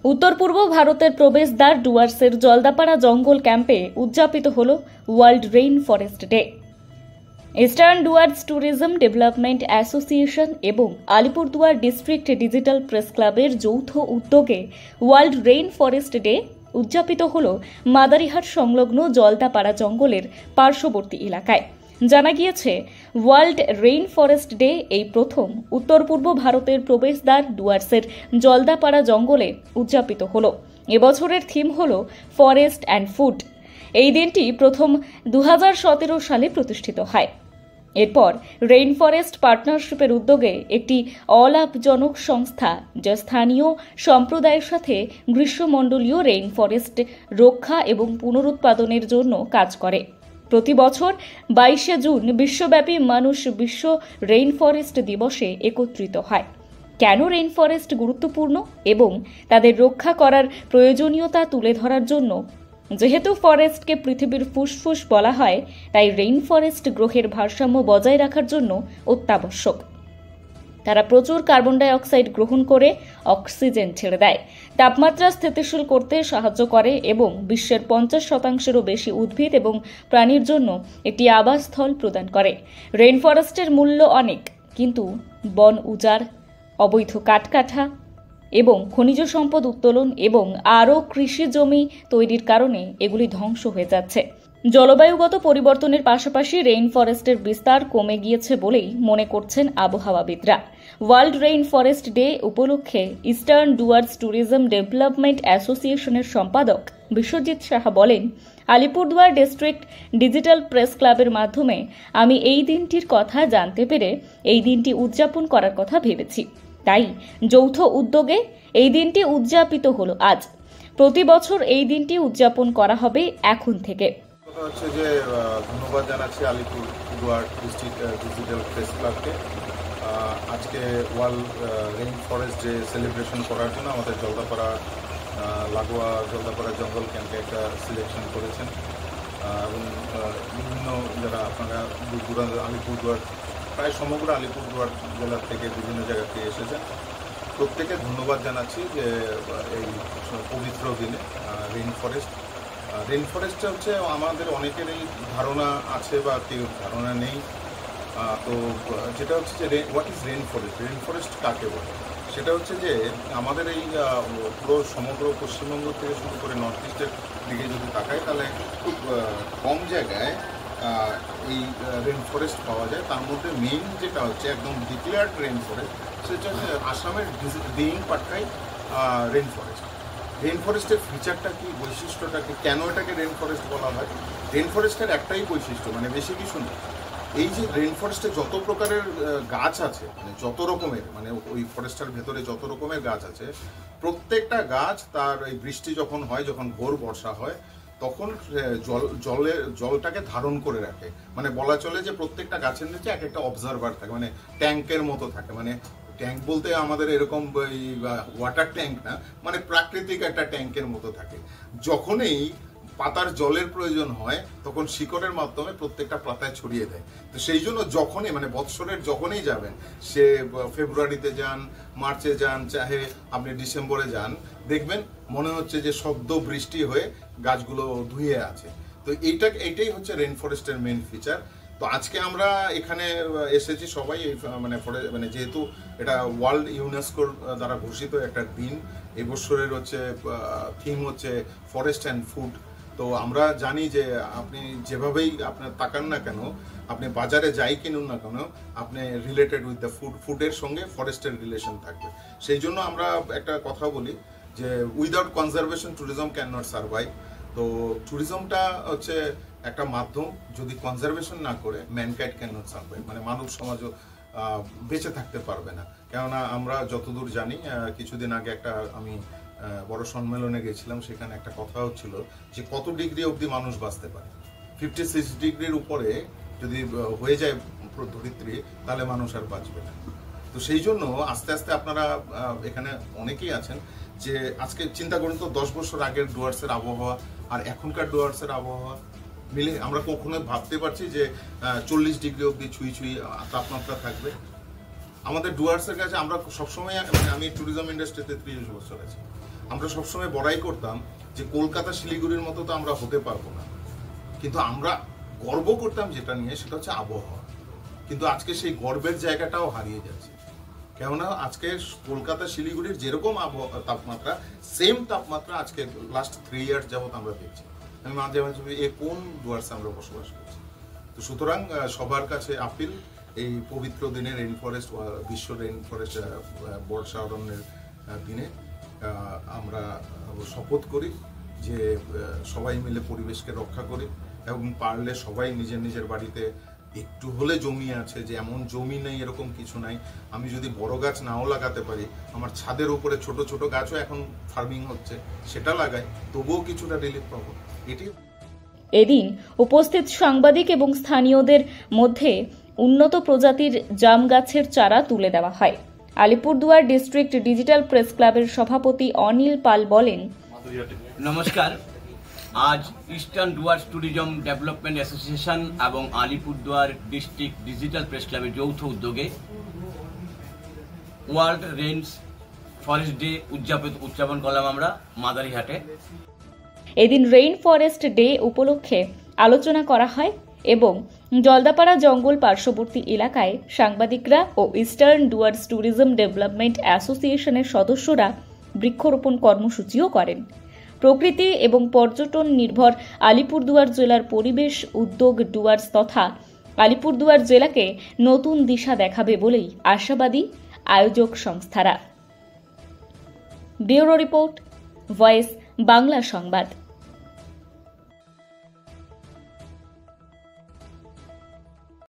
উত্তর পূর্ব ভারতের প্রবেশদ্বার ডুয়ার্সের জলদাপাড়া জঙ্গল ক্যাম্পে উদযাপিত হল world rain forest day. Eastern Dooars tourism development association এবং আলিপুরদুয়ার ডিস্ট্রিক্ট ডিজিটাল প্রেস ক্লাবের যৌথ উদ্যোগে ওয়ার্ল্ড রেইন ফরেস্ট ডে উদযাপিত হল মাদারিহাট সংলগ্ন জলদাপাড়া জঙ্গলের পার্শ্ববর্তী এলাকায়। জানা গিয়েছে, ওয়ার্ল্ড রেইন ফরেস্ট ডে এই প্রথম উত্তর পূর্ব ভারতের প্রবেশদ্বার ডুয়ার্সের জলদাপাড়া জঙ্গলে উদযাপিত হল। এবছরের থিম হল ফরেস্ট অ্যান্ড ফুড। এই দিনটি প্রথম 2017 সালে প্রতিষ্ঠিত হয়। এরপর রেইন ফরেস্ট পার্টনারশিপের উদ্যোগে একটি অলাভজনক সংস্থা যা স্থানীয় সম্প্রদায়ের সাথে গ্রীষ্মমণ্ডলীয় রেইন ফরেস্ট রক্ষা এবং পুনরুৎপাদনের জন্য কাজ করে। প্রতি বছর 22শে জুন বিশ্বব্যাপী মানুষ বিশ্ব রেইন ফরেস্ট দিবসে একত্রিত হয়। কেন রেইন ফরেস্ট গুরুত্বপূর্ণ এবং তাদের রক্ষা করার প্রয়োজনীয়তা তুলে ধরার জন্য। যেহেতু ফরেস্টকে পৃথিবীর ফুসফুস বলা হয়, তাই রেইন ফরেস্ট গ্রহের ভারসাম্য বজায় রাখার জন্য অত্যাবশ্যক। তারা প্রচুর কার্বন ডাই অক্সাইড গ্রহণ করে অক্সিজেন ছেড়ে দেয়, তাপমাত্রা স্থিতিশীল করতে সাহায্য করে এবং বিশ্বের 50%-এরও বেশি উদ্ভিদ এবং প্রাণীর জন্য একটি আবাসস্থল প্রদান করে। রেইন ফরেস্টের মূল্য অনেক, কিন্তু বন উজাড়, অবৈধ কাঠকাটা এবং খনিজ সম্পদ উত্তোলন এবং আরও কৃষি জমি তৈরির কারণে এগুলি ধ্বংস হয়ে যাচ্ছে। জলবায়ুগত পরিবর্তনের পাশাপাশি রেইন ফরেস্টের বিস্তার কমে গিয়েছে বলেই মনে করছেন আবহাওয়াবিদরা। ওয়ার্ল্ড রেইন ফরেস্ট ডে উপলক্ষে ইস্টার্ন ডুয়ার্স ট্যুরিজম ডেভেলপমেন্ট অ্যাসোসিয়েশনের সম্পাদক বিশ্বজিৎ সাহা বলেন, আলিপুরদুয়ার ডিস্ট্রিক্ট ডিজিটাল প্রেস ক্লাবের মাধ্যমে আমি এই দিনটির কথা জানতে পেরে এই দিনটি উদযাপন করার কথা ভেবেছি। তাই যৌথ উদ্যোগে এই দিনটি উদযাপিত হলো আজ। প্রতি বছর এই দিনটি উদযাপন করা হবে এখন থেকে। হচ্ছে যে ধন্যবাদ জানাচ্ছি আলিপুরদুয়ার ডিস্ট্রিক্ট ডিজিটাল প্রেস ক্লাবকে আজকে world rain forest day celebration করার জন্য আমাদের জলদাপাড়া লাগোয়া জলদাপাড়া জঙ্গল ক্যাম্পে একটা সিলেকশন করেছেন এবং বিভিন্ন যারা আপনারা দূরান্ত আলিপুরদুয়ার প্রায় সমগ্র আলিপুরদুয়ার জেলা থেকে বিভিন্ন জায়গা থেকে এসেছেন। প্রত্যেকে ধন্যবাদ জানাচ্ছি যে এই পবিত্র দিনে রেইন ফরেস্ট হচ্ছে আমাদের অনেকেরই ধারণা আছে বা কেউ ধারণা নেই। তো যেটা হচ্ছে যে হোয়াট ইজ রেইন ফরেস্ট কাকে বলে, সেটা হচ্ছে যে আমাদের এই পুরো সমগ্র পশ্চিমবঙ্গ থেকে শুরু করে নর্থ ইস্টের দিকে যদি তাকায় তাহলে খুব কম জায়গায় এই রেইন ফরেস্ট পাওয়া যায়। তার মধ্যে মেইন যেটা হচ্ছে একদম ডিক্লেয়ার্ড রেইন ফরেস্ট, সেটা হচ্ছে আসামের Dihing Patkai rain forest. Rain ফরেস্টের ফিচারটা কি, বৈশিষ্ট্যটা কি, কেন এটাকে রেইন ফরেস্ট বলা হয়? রেইন ফরেস্টের একটাই বৈশিষ্ট্য, মানে বেশি কিছু নেই। এই যে রেইন ফরেস্টে যত প্রকারের গাছ আছে, মানে যত রকমের, মানে ওই ফরেস্টের ভেতরে যত রকমের গাছ আছে, প্রত্যেকটা গাছ তার এই বৃষ্টি যখন হয়, যখন ঘোর বর্ষা হয়, তখন জলটাকে ধারণ করে রাখে। মানে বলা চলে যে প্রত্যেকটা গাছের নিচে এক একটা অবজারভার থাকে, মানে ট্যাঙ্কের মতো থাকে। মানে ট্যাঙ্ক বলতে আমাদের এরকম ওয়াটার ট্যাঙ্ক না, মানে প্রাকৃতিক একটা ট্যাঙ্কের মতো থাকে। যখনই পাতার জলের প্রয়োজন হয় তখন শিকড়ের মাধ্যমে প্রত্যেকটা পাতায় ছড়িয়ে দেয়। তো সেই জন্য যখনই, মানে বৎসরের যখনই যাবেন, সে ফেব্রুয়ারিতে যান, মার্চে যান, চাহে আপনি ডিসেম্বরে যান, দেখবেন মনে হচ্ছে যে সদ্য বৃষ্টি হয়ে গাছগুলো ধুয়ে আছে। তো এইটাই হচ্ছে রেইন ফরেস্টের মেইন ফিচার। তো আজকে আমরা এখানে এসেছি সবাই, মানে যেহেতু এটা ওয়ার্ল্ড ইউনেস্কোর দ্বারা ঘোষিত একটা দিন, এবছরের হচ্ছে থিম হচ্ছে ফরেস্ট অ্যান্ড ফুড। তো আমরা জানি যে আপনি যেভাবেই আপনার তাকান না কেন, আপনি বাজারে যাই কিনুন না কেন, আপনি রিলেটেড উইথ দ্য ফুডের সঙ্গে ফরেস্টের রিলেশন থাকবে। সেই জন্য আমরা একটা কথা বলি যে without conservation tourism can not survive. তো ট্যুরিজমটা হচ্ছে একটা মাধ্যম, যদি কনজারভেশন না করে ম্যানকাইন্ড ক্যান নট সার্ভাইভ, মানে মানব সমাজও বেঁচে থাকতে পারবে না। কেননা আমরা যতদূর জানি, কিছুদিন আগে একটা আমি বড় সম্মেলনে গেছিলাম, সেখানে একটা কথা হচ্ছিল যে কত ডিগ্রি অবধি মানুষ বাঁচতে পারে। 56 ডিগ্রির উপরে যদি হয়ে যায় ধরিত্রী, তাহলে মানুষ আর বাঁচবে না। তো সেই জন্য আস্তে আস্তে আপনারা এখানে অনেকেই আছেন যে আজকে চিন্তা করুন তো 10 বছর আগের ডুয়ার্সের আবহাওয়া আর এখনকার ডুয়ার্সের আবহাওয়া মিলে আমরা কখনো ভাবতে পারছি যে 40 ডিগ্রি অবধি ছুঁই তাপমাত্রা থাকবে আমাদের ডুয়ার্সের কাছে? আমরা সবসময়, মানে আমি ট্যুরিজম ইন্ডাস্ট্রিতে 30 বছর আছি, আমরা সবসময় বড়াই করতাম যে কলকাতা শিলিগুড়ির মতো তো আমরা হতে পারবো না, কিন্তু আমরা গর্ব করতাম যেটা নিয়ে, সেটা হচ্ছে আবহাওয়া। কিন্তু আজকে সেই গর্বের জায়গাটাও হারিয়ে যাচ্ছে, কেননা আজকে কলকাতা শিলিগুড়ির যেরকম তাপমাত্রা, সেম তাপমাত্রা আজকে লাস্ট 3 ইয়ার্স যাবত আমরা দেখছি। আমি মাঝে মাঝে কোন ডুয়ার্সে আমরা বসবাস করছি। তো সুতরাং সবার কাছে আপিল, এই পবিত্র দিনে রেইন ফরেস্ট, বিশ্ব রেইন ফরেস্ট বর্ষা অরণ্যের দিনে আমরা শপথ করি যে সবাই মিলে পরিবেশকে রক্ষা করি, এবং পারলে সবাই নিজের নিজের বাড়িতে একটু হলে জমি আছে, যে এমন জমি নেই এরকম কিছু নাই, আমি যদি বড় গাছ নাও লাগাতে পারি, আমার ছাদের উপরে ছোট ছোট গাছও এখন ফার্মিং হচ্ছে, সেটা লাগাই, তবুও কিছুটা রিলিফ পাবো। এটি এদিন উপস্থিত সাংবাদিক এবং স্থানীয়দের মধ্যে উন্নত প্রজাতির জাম গাছের চারা তুলে দেওয়া হয়। আলিপুরদুয়ার ডিস্ট্রিক্ট ডিজিটাল প্রেস ক্লাবের সভাপতি অনিল পাল বলেন, নমস্কার। আজ eastern Dooars tourism development association এবং আলিপুরদুয়ার ডিস্ট্রিক্ট ডিজিটাল প্রেস ক্লাবের যৌথ উদ্যোগে ওয়ার্ল্ড রেইন ফরেস্ট ডে উদযাপন করলাম আমরা মাদারিহাটে। এদিন রেইন ফরেস্ট ডে উপলক্ষে আলোচনা করা হয় এবং জলদাপাড়া জঙ্গল পার্শ্ববর্তী এলাকায় সাংবাদিকরা ও ইস্টার্ন ডুয়ার্স ট্যুরিজম ডেভেলপমেন্ট অ্যাসোসিয়েশনের সদস্যরা বৃক্ষরোপণ কর্মসূচিও করেন। প্রকৃতি এবং পর্যটন নির্ভর আলিপুরদুয়ার জেলার পরিবেশ উদ্যোগ ডুয়ার্স তথা আলিপুরদুয়ার জেলাকে নতুন দিশা দেখাবে বলেই আশাবাদী আয়োজক সংস্থারা। ব্যুরো রিপোর্ট, ভয়েস বাংলা সংবাদ।